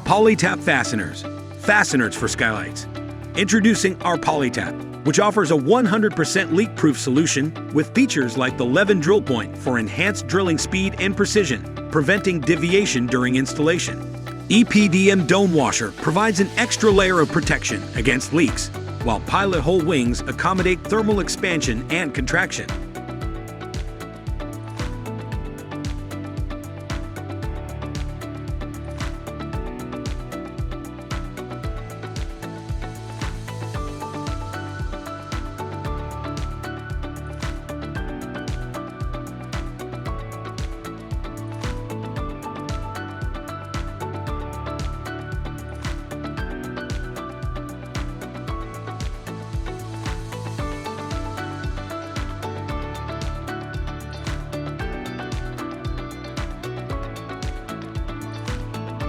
POLYTAPP fasteners. Fasteners for skylights. Introducing our POLYTAPP, which offers a 100% leak-proof solution with features like the Levin drill point for enhanced drilling speed and precision, preventing deviation during installation. EPDM dome washer provides an extra layer of protection against leaks, while pilot hole wings accommodate thermal expansion and contraction.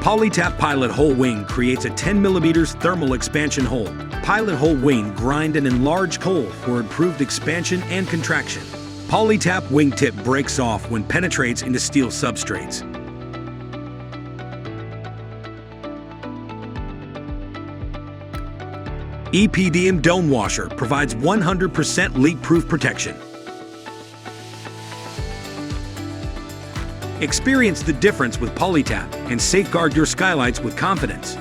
POLYTAPP pilot hole wing creates a 10 mm thermal expansion hole. Pilot hole wing grind an enlarged hole for improved expansion and contraction. POLYTAPP wingtip breaks off when penetrates into steel substrates. EPDM dome washer provides 100% leak-proof protection. Experience the difference with POLYTAPP and safeguard your skylights with confidence.